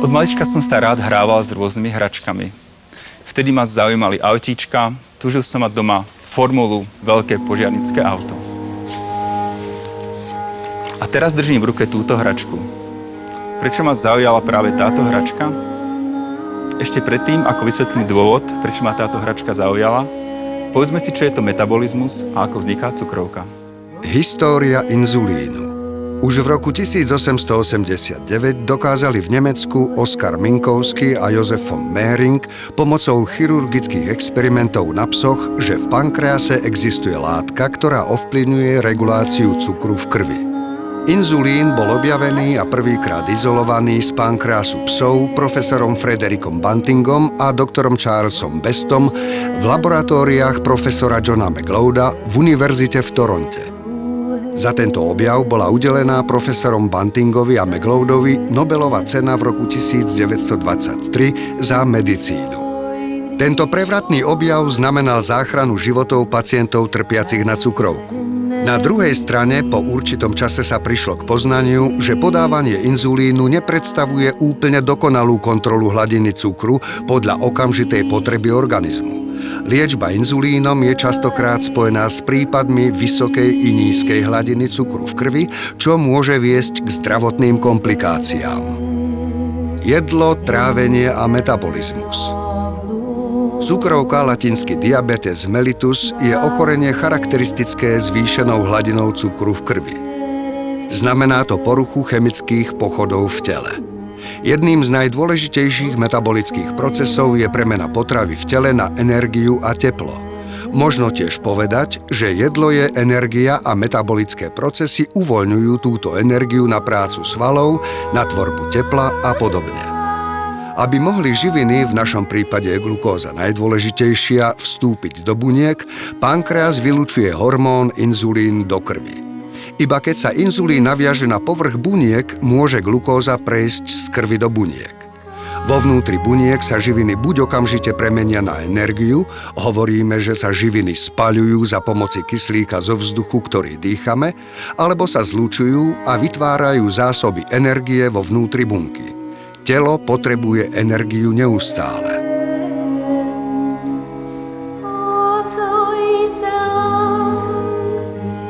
Od malička som sa rád hrával s rôznymi hračkami. Vtedy ma zaujímali autíčka, túžil som mať doma formulu, veľké požiarnické auto. A teraz držím v ruke túto hračku. Prečo ma zaujala práve táto hračka? Ešte predtým, ako vysvetlím dôvod, prečo ma táto hračka zaujala, povedzme si, čo je to metabolizmus a ako vzniká cukrovka. História inzulínu. Už v roku 1889 dokázali v Nemecku Oskar Minkowski a Josef von Mehring pomocou chirurgických experimentov na psoch, že v pankrease existuje látka, ktorá ovplyvňuje reguláciu cukru v krvi. Inzulín bol objavený a prvýkrát izolovaný z pankreasu psov profesorom Frederikom Bantingom a doktorom Charlesom Bestom v laboratóriách profesora Johna McLeoda v univerzite v Toronte. Za tento objav bola udelená profesorom Bantingovi a McLeodovi Nobelova cena v roku 1923 za medicínu. Tento prevratný objav znamenal záchranu životov pacientov trpiacich na cukrovku. Na druhej strane po určitom čase sa prišlo k poznaniu, že podávanie inzulínu nepredstavuje úplne dokonalú kontrolu hladiny cukru podľa okamžitej potreby organizmu. Liečba inzulínom je častokrát spojená s prípadmi vysokej i nízkej hladiny cukru v krvi, čo môže viesť k zdravotným komplikáciám. Jedlo, trávenie a metabolizmus. Cukrovka, latinsky diabetes mellitus, je ochorenie charakteristické zvýšenou hladinou cukru v krvi. Znamená to poruchu chemických pochodov v tele. Jedným z najdôležitejších metabolických procesov je premena potravy v tele na energiu a teplo. Možno tiež povedať, že jedlo je energia a metabolické procesy uvoľňujú túto energiu na prácu svalov, na tvorbu tepla a podobne. Aby mohli živiny, v našom prípade je glukóza najdôležitejšia, vstúpiť do buniek, pankreas vylučuje hormón inzulín do krvi. Iba keď sa inzulín naviaže na povrch buniek, môže glukóza prejsť z krvi do buniek. Vo vnútri buniek sa živiny buď okamžite premenia na energiu, hovoríme, že sa živiny spaľujú za pomoci kyslíka zo vzduchu, ktorý dýchame, alebo sa zlučujú a vytvárajú zásoby energie vo vnútri bunky. Telo potrebuje energiu neustále.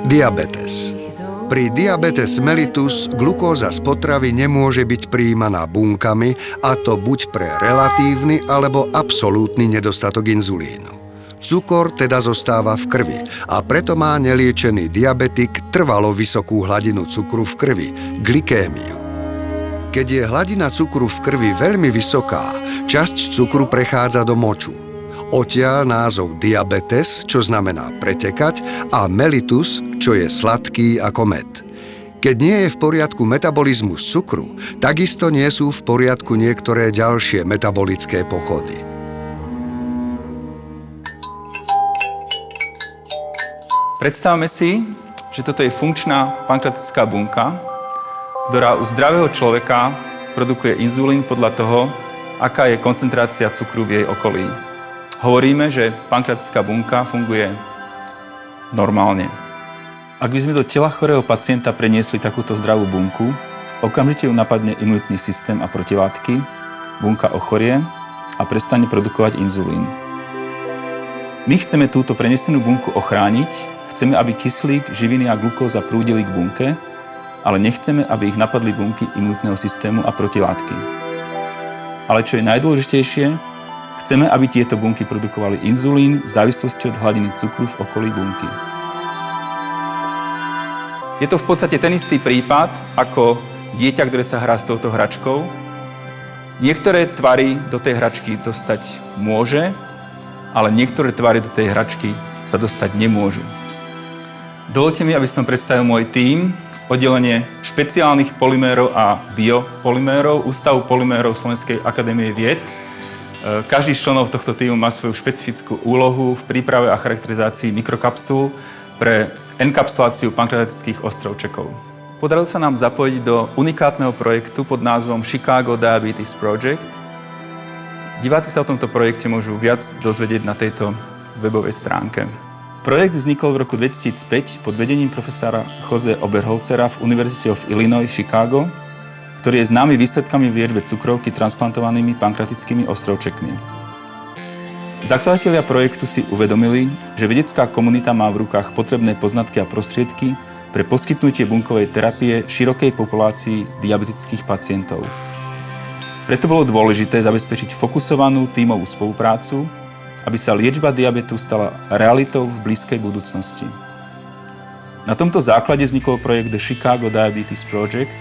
Diabetes. Pri diabetes mellitus glukóza z potravy nemôže byť prijímaná bunkami, a to buď pre relatívny alebo absolútny nedostatok inzulínu. Cukor teda zostáva v krvi a preto má neliečený diabetik trvalo vysokú hladinu cukru v krvi, glykémiu. Keď je hladina cukru v krvi veľmi vysoká, časť cukru prechádza do moču. Odtiaľ názov diabetes, čo znamená pretekať, a mellitus, čo je sladký ako med. Keď nie je v poriadku metabolizmus cukru, takisto nie sú v poriadku niektoré ďalšie metabolické pochody. Predstavme si, že toto je funkčná pankreatická bunka, ktorá u zdravého človeka produkuje inzulín podľa toho, aká je koncentrácia cukru v jej okolí. Hovoríme, že pankreatická bunka funguje normálne. Ak by sme do tela chorého pacienta preniesli takúto zdravú bunku, okamžite ju napadne imunitný systém a protilátky, bunka ochorie a prestane produkovať inzulín. My chceme túto prenesenú bunku ochrániť, chceme, aby kyslík, živiny a glukóza prúdili k bunke, ale nechceme, aby ich napadli bunky imunitného systému a protilátky. Ale čo je najdôležitejšie, chceme, aby tieto bunky produkovali inzulín v závislosti od hladiny cukru v okolí bunky. Je to v podstate ten istý prípad ako dieťa, ktoré sa hrá s touto hračkou. Niektoré tvary do tej hračky dostať môže, ale niektoré tvary do tej hračky sa dostať nemôžu. Dovoľte mi, aby som predstavil môj tím, oddelenie špeciálnych polymérov a biopolymérov Ústavu polymérov Slovenskej akadémie vied. Každý z členov tohto tímu má svoju špecifickú úlohu v príprave a charakterizácii mikrokapsul pre enkapsuláciu pankreatických ostrovčekov. Podarilo sa nám zapojiť do unikátneho projektu pod názvom Chicago Diabetes Project. Diváci sa o tomto projekte môžu viac dozvedieť na tejto webovej stránke. Projekt vznikol v roku 2005 pod vedením profesora Jose Oberholzera v University of Illinois Chicago, ktorý je známy výsledkami v liečbe cukrovky transplantovanými pankreatickými ostrovčekmi. Zakladatelia projektu si uvedomili, že vedecká komunita má v rukách potrebné poznatky a prostriedky pre poskytnutie bunkovej terapie širokej populácii diabetických pacientov. Preto bolo dôležité zabezpečiť fokusovanú tímovú spoluprácu, aby sa liečba diabetu stala realitou v blízkej budúcnosti. Na tomto základe vznikol projekt The Chicago Diabetes Project,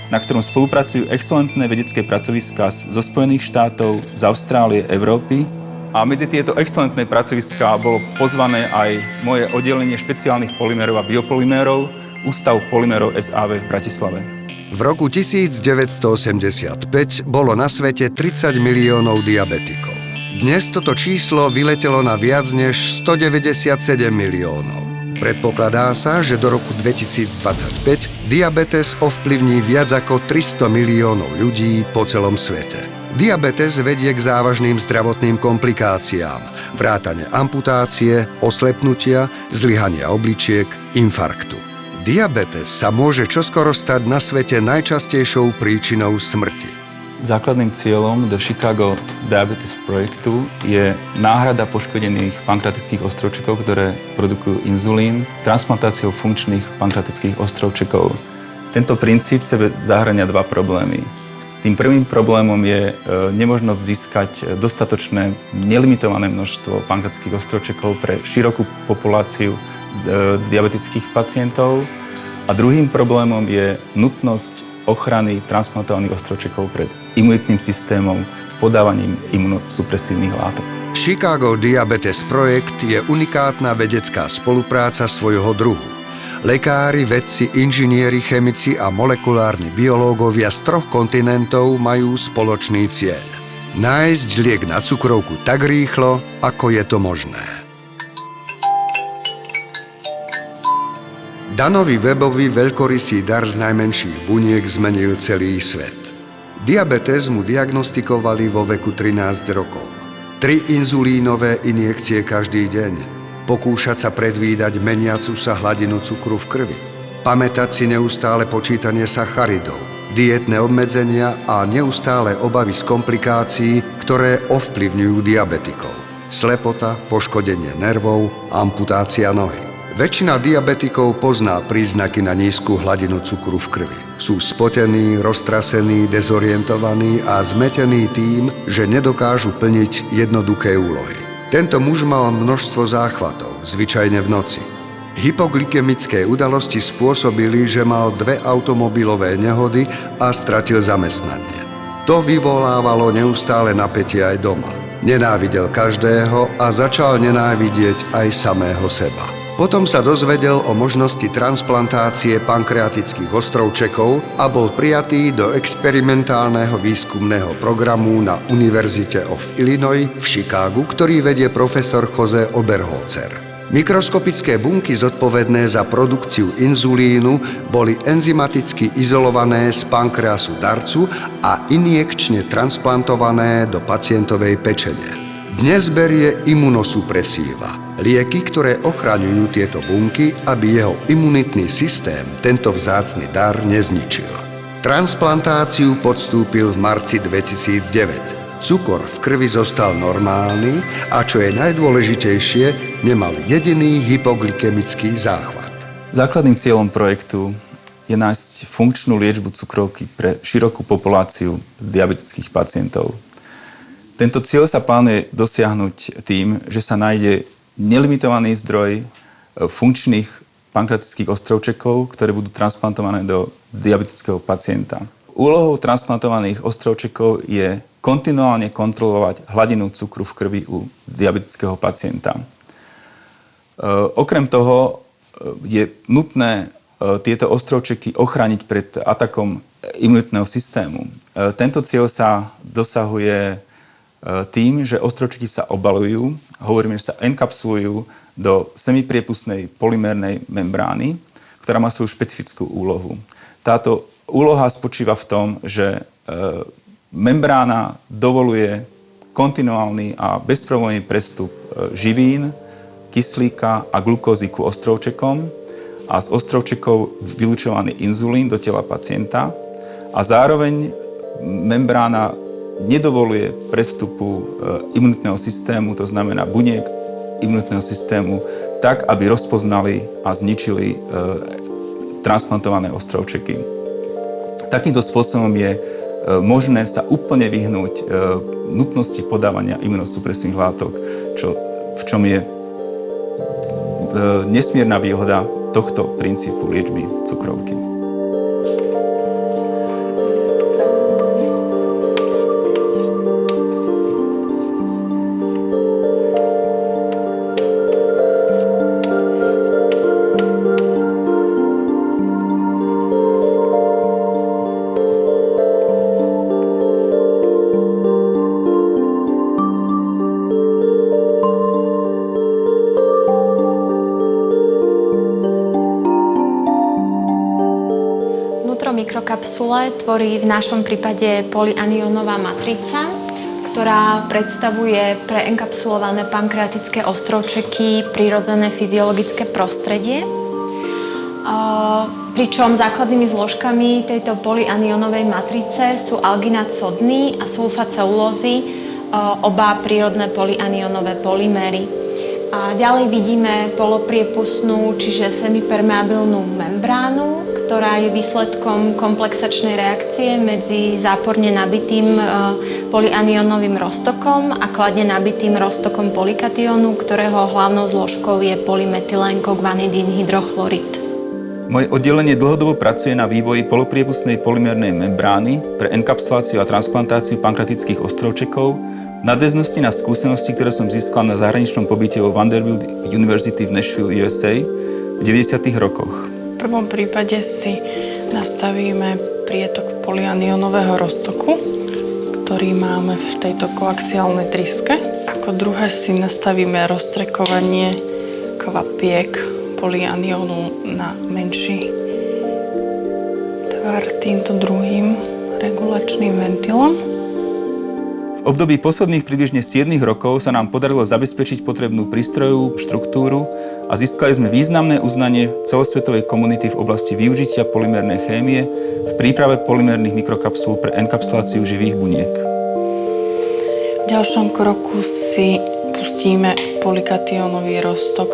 na ktorom spolupracujú excelentné vedecké pracoviská zo Spojených štátov, z Austrálie, Európy. A medzi tieto excelentné pracoviská bolo pozvané aj moje oddelenie špeciálnych polymerov a biopolymérov, Ústav polymerov SAV v Bratislave. V roku 1985 bolo na svete 30 miliónov diabetikov. Dnes toto číslo vyletelo na viac než 197 miliónov. Predpokladá sa, že do roku 2025 diabetes ovplyvní viac ako 300 miliónov ľudí po celom svete. Diabetes vedie k závažným zdravotným komplikáciám, vrátane amputácie, oslepnutia, zlyhania obličiek, infarktu. Diabetes sa môže čoskoro stať na svete najčastejšou príčinou smrti. Základným cieľom The Chicago Diabetes projektu je náhrada poškodených pankreatických ostrovčekov, ktoré produkujú inzulín, transplantáciou funkčných pankreatických ostrovčekov. Tento princíp sebe zahŕňa dva problémy. Tým prvým problémom je nemožnosť získať dostatočné, nelimitované množstvo pankreatických ostrovčekov pre širokú populáciu diabetických pacientov. A druhým problémom je nutnosť ochrany transplantovaných ostrovčekov pred imunitným systémom, podávaním imunosupresívnych látok. Chicago Diabetes Projekt je unikátna vedecká spolupráca svojho druhu. Lekári, vedci, inžinieri, chemici a molekulárni biológovia z 3 kontinentov majú spoločný cieľ. Nájsť liek na cukrovku tak rýchlo, ako je to možné. Danovi Webbovi veľkorysý dar z najmenších buniek zmenil celý svet. Diabetes mu diagnostikovali vo veku 13 rokov. 3 inzulínové injekcie každý deň. Pokúšať sa predvídať meniacu sa hladinu cukru v krvi. Pamätať si neustále počítanie sacharidov, dietné obmedzenia a neustále obavy z komplikácií, ktoré ovplyvňujú diabetikov. Slepota, poškodenie nervov, amputácia nohy. Väčšina diabetikov pozná príznaky na nízku hladinu cukru v krvi. Sú spotení, roztrasení, dezorientovaní a zmetení tým, že nedokážu plniť jednoduché úlohy. Tento muž mal množstvo záchvatov, zvyčajne v noci. Hypoglykemické udalosti spôsobili, že mal 2 automobilové nehody a stratil zamestnanie. To vyvolávalo neustále napätie aj doma. Nenávidel každého a začal nenávidieť aj samého seba. Potom sa dozvedel o možnosti transplantácie pankreatických ostrovčekov a bol prijatý do experimentálneho výskumného programu na University of Illinois v Chicagu, ktorý vedie profesor Jose Oberholzer. Mikroskopické bunky zodpovedné za produkciu inzulínu boli enzymaticky izolované z pankreasu darcu a injekčne transplantované do pacientovej pečene. Dnes berie imunosupresíva, lieky, ktoré ochraňujú tieto bunky, aby jeho imunitný systém tento vzácny dar nezničil. Transplantáciu podstúpil v marci 2009. Cukor v krvi zostal normálny a čo je najdôležitejšie, nemal jediný hypoglykemický záchvat. Základným cieľom projektu je nájsť funkčnú liečbu cukrovky pre širokú populáciu diabetických pacientov. Tento cieľ sa plánuje dosiahnuť tým, že sa nájde nelimitovaný zdroj funkčných pankreatických ostrovčekov, ktoré budú transplantované do diabetického pacienta. Úlohou transplantovaných ostrovčekov je kontinuálne kontrolovať hladinu cukru v krvi u diabetického pacienta. Okrem toho je nutné tieto ostrovčeky ochrániť pred atakom imunitného systému. Tento cieľ sa dosahuje tým, že ostrovčeky sa obalujú, hovoríme, že sa enkapsulujú do semipriepustnej polymérnej membrány, ktorá má svoju špecifickú úlohu. Táto úloha spočíva v tom, že membrána dovoluje kontinuálny a bezproblémový prestup živín, kyslíka a glukózy ku ostrovčekom a z ostrovčekov vylučovaný inzulín do tela pacienta a zároveň membrána nedovoluje prestupu imunitného systému, to znamená buniek imunitného systému, tak, aby rozpoznali a zničili transplantované ostrovčeky. Takýmto spôsobom je možné sa úplne vyhnúť nutnosti podávania imunosupresívnych látok, v čom je nesmierna výhoda tohto princípu liečby cukrovky. Mikrokapsule tvorí v našom prípade polyaniónová matrica, ktorá predstavuje preenkapsulované pankreatické ostrovčeky prirodzené fyziologické prostredie. Pričom základnými zložkami tejto polyaniónovej matrice sú alginát sodný a sulfát celulózy, oba prírodné polyaniónové polyméry. A ďalej vidíme polopriepustnú, čiže semipermeabilnú membránu, ktorá je výsledkom komplexačnej reakcie medzi záporne nabitým polyaniónovým roztokom a kladne nabitým roztokom polykatiónu, ktorého hlavnou zložkou je polymetylénkogvanidín hydrochlorid. Moje oddelenie dlhodobo pracuje na vývoji polopriepustnej polymernej membrány pre enkapsuláciu a transplantáciu pankreatických ostrovčekov v nadväznosti na skúsenosti, ktoré som získal na zahraničnom pobyte vo Vanderbilt University v Nashville, USA v 90. rokoch. V prvom prípade si nastavíme prietok polyaniónového roztoku, ktorý máme v tejto koaxiálnej tryske. Ako druhé si nastavíme roztrekovanie kvapiek polyaniónu na menší tvar týmto druhým regulačným ventilom. V období posledných približne 7 rokov sa nám podarilo zabezpečiť potrebnú prístrojovú štruktúru a získali sme významné uznanie celosvetovej komunity v oblasti využitia polymernej chémie v príprave polymerných mikrokapsúl pre enkapsuláciu živých buniek. V ďalšom kroku si pustíme polykatiónový roztok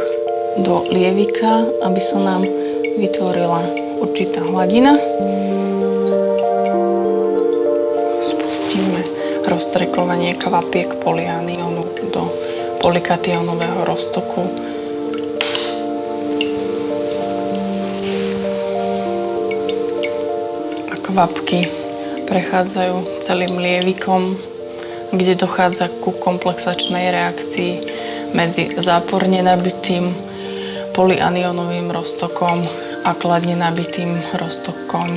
do lievika, aby sa nám vytvorila určitá hladina. Spustíme roztrekovanie kvapiek polyaniónu do polykatiónového roztoku. A kvapky prechádzajú celým lievikom, kde dochádza ku komplexačnej reakcii medzi záporne nabitým polyaniónovým roztokom a kladne nabitým roztokom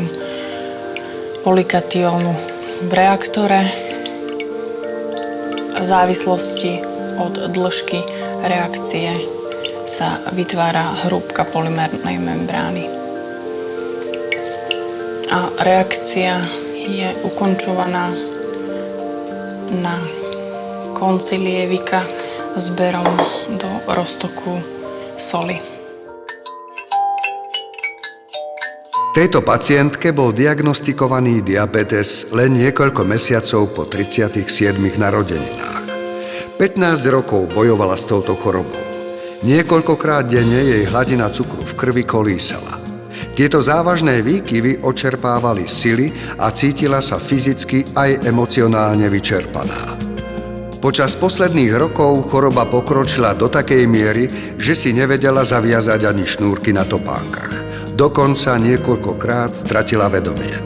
polykatiónu v reaktore. V závislosti od dĺžky reakcie sa vytvára hrúbka polymernej membrány. A reakcia je ukončovaná na konci lievika zberom do roztoku soli. Tejto pacientke bol diagnostikovaný diabetes len niekoľko mesiacov po 37 narodeninách. 15 rokov bojovala s touto chorobou. Niekoľkokrát denne jej hladina cukru v krvi kolísala. Tieto závažné výkyvy odčerpávali sily a cítila sa fyzicky aj emocionálne vyčerpaná. Počas posledných rokov choroba pokročila do takej miery, že si nevedela zaviazať ani šnúrky na topánkach. Dokonca niekoľkokrát stratila vedomie.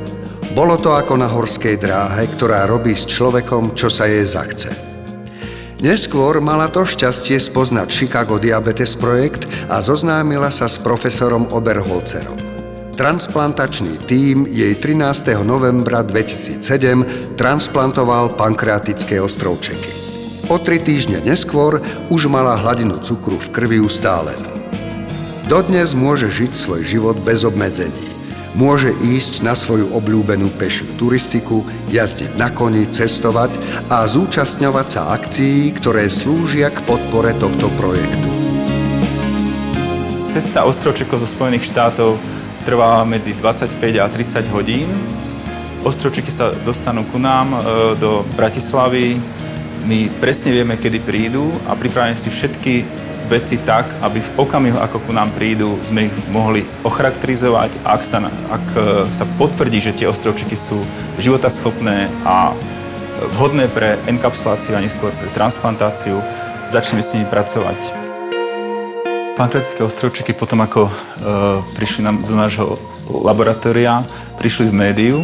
Bolo to ako na horskej dráhe, ktorá robí s človekom, čo sa jej zachce. Neskôr mala to šťastie spoznať Chicago Diabetes Projekt a zoznámila sa s profesorom Oberholzerom. Transplantačný tím jej 13. novembra 2007 transplantoval pankreatické ostrovčeky. O 3 týždne neskôr už mala hladinu cukru v krvi ustálenú. Dodnes môže žiť svoj život bez obmedzení. Môže ísť na svoju obľúbenú pešiu turistiku, jazdiť na koni, cestovať a zúčastňovať sa akcií, ktoré slúžia k podpore tohto projektu. Cesta ostrovčekov zo Spojených štátov trvá medzi 25 a 30 hodín. ostrovčeky sa dostanú ku nám do Bratislavy. My presne vieme, kedy prídu a pripravíme si všetky veci tak, aby v okamihu, ako ku nám prídu, sme ich mohli ocharakterizovať. Ak sa potvrdí, že tie ostrovčeky sú životaschopné a vhodné pre enkapsuláciu a neskôr pre transplantáciu, začneme s nimi pracovať. Pankratické ostrovčeky potom, ako prišli do nášho laboratória, prišli v médiu,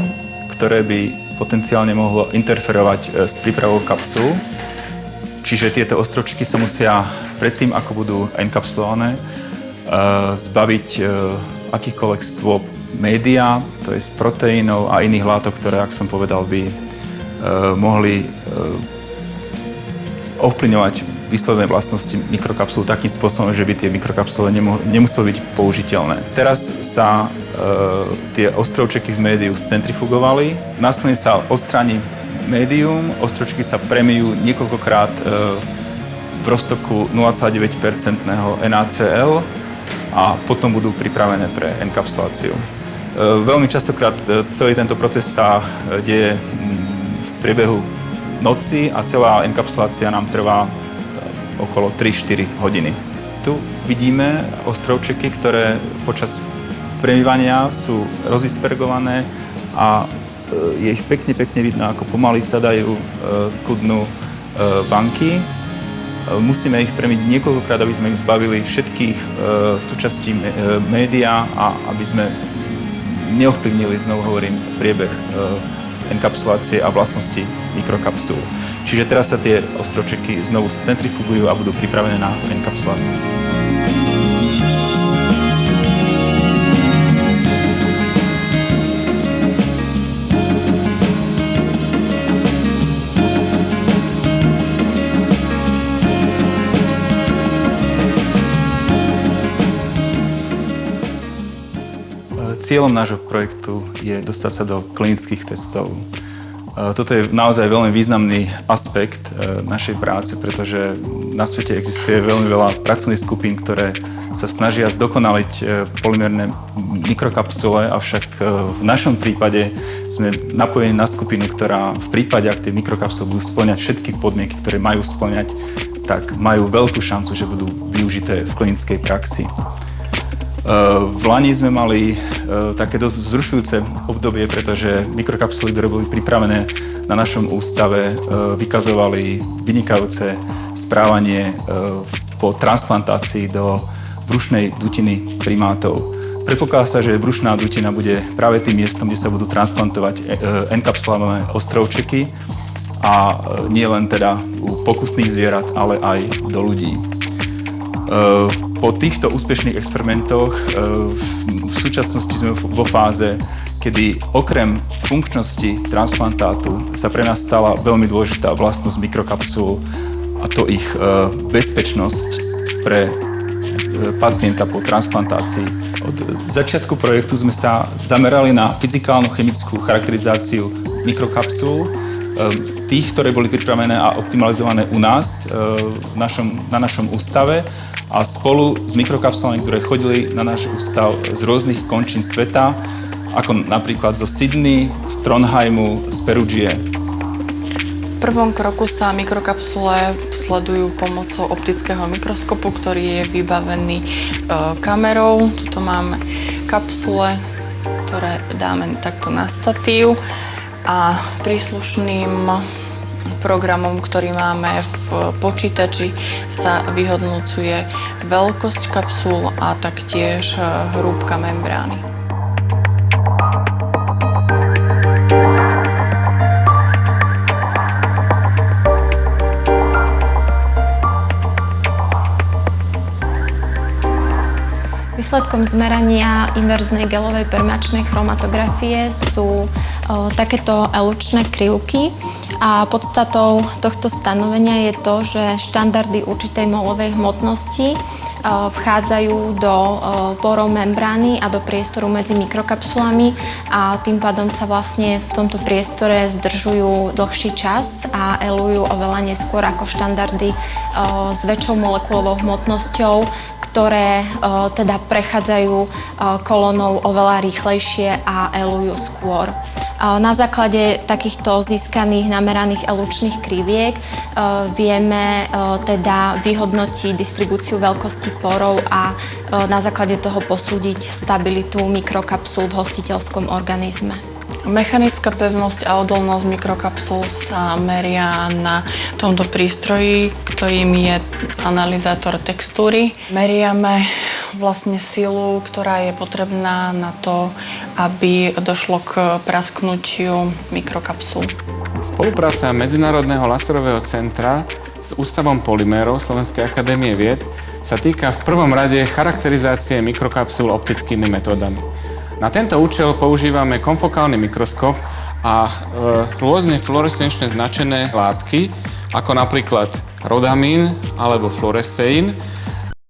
ktoré by potenciálne mohlo interferovať s prípravou kapsul. Čiže tieto ostrovčeky sa musia predtým, ako budú enkapsulované, zbaviť akýchkoľvek stôp média, to je z proteínov a iných látok, ktoré, ako som povedal, by mohli ovplyvňovať výsledné vlastnosti mikrokapsul takým spôsobom, že by tie mikrokapsule nemuseli byť použiteľné. Teraz sa tie ostrovčeky v médiu centrifugovali, následne sa odstráni médium, ostrovčeky sa premijú niekoľkokrát v roztoku 0,9% NaCl a potom budú pripravené pre enkapsuláciu. Veľmi častokrát celý tento proces sa deje v priebehu noci a celá enkapsulácia nám trvá okolo 3-4 hodiny. Tu vidíme ostrovčeky, ktoré počas premiývania sú rozispergované a je ich pekne vidno, ako pomaly sadajú ku dnu banky. Musíme ich premiť niekoľkokrát, aby sme ich zbavili všetkých súčastí média a aby sme neovplyvnili, znovu hovorím, priebeh enkapsulácie a vlastnosti mikrokapsul. Čiže teraz sa tie ostrovčeky znovu centrifugujú a budú pripravené na enkapsuláciu. Cieľom nášho projektu je dostať sa do klinických testov. Toto je naozaj veľmi významný aspekt našej práce, pretože na svete existuje veľmi veľa pracovných skupín, ktoré sa snažia zdokonaliť polymerné mikrokapsule, avšak v našom prípade sme napojení na skupinu, ktorá v prípade, ak tie mikrokapsule budú spĺňať všetky podmienky, ktoré majú spĺňať, tak majú veľkú šancu, že budú využité v klinickej praxi. V lani sme mali také dosť vzrušujúce obdobie, pretože mikrokapsuly, ktoré boli pripravené na našom ústave, vykazovali vynikajúce správanie po transplantácii do brušnej dutiny primátov. Predpokladá sa, že brušná dutina bude práve tým miestom, kde sa budú transplantovať enkapsulované ostrovčeky a nie len teda u pokusných zvierat, ale aj do ľudí. Po týchto úspešných experimentoch v súčasnosti sme vo fáze, kedy okrem funkčnosti transplantátu sa pre nás stala veľmi dôležitá vlastnosť mikrokapsul a to ich bezpečnosť pre pacienta po transplantácii. Od začiatku projektu sme sa zamerali na fyzikálno-chemickú charakterizáciu mikrokapsul, tých, ktoré boli pripravené a optimalizované u nás na našom ústave a spolu s mikrokapsulami, ktoré chodili na náš ústav z rôznych končín sveta, ako napríklad zo Sydney, z Trondheimu, z Perugie. V prvom kroku sa mikrokapsule sledujú pomocou optického mikroskopu, ktorý je vybavený kamerou. Tuto máme kapsule, ktoré dáme takto na statív a príslušným programom, ktorý máme v počítači, sa vyhodnocuje veľkosť kapsul a taktiež hrúbka membrány. Výsledkom zmerania inverznej gelovej permeačnej chromatografie sú takéto elučné krivky a podstatou tohto stanovenia je to, že štandardy určitej molovej hmotnosti vchádzajú do porov membrány a do priestoru medzi mikrokapsulami a tým pádom sa vlastne v tomto priestore zdržujú dlhší čas a elujú oveľa neskôr ako štandardy s väčšou molekulovou hmotnosťou, ktoré teda prechádzajú kolónou oveľa rýchlejšie a elujú skôr. Na základe takýchto získaných nameraných elučných kriviek vieme teda vyhodnotiť distribúciu veľkosti porov a na základe toho posúdiť stabilitu mikrokapsul v hostiteľskom organizme. Mechanická pevnosť a odolnosť mikrokapsul sa meria na tomto prístroji, ktorým je analyzátor textúry. Meriame vlastne silu, ktorá je potrebná na to, aby došlo k prasknutiu mikrokapsul. Spolupráca Medzinárodného laserového centra s Ústavom polymérov Slovenskej akadémie vied sa týka v prvom rade charakterizácie mikrokapsul optickými metódami. Na tento účel používame konfokálny mikroskop a rôzne fluorescenčne značené látky, ako napríklad rodamín alebo fluoresceín,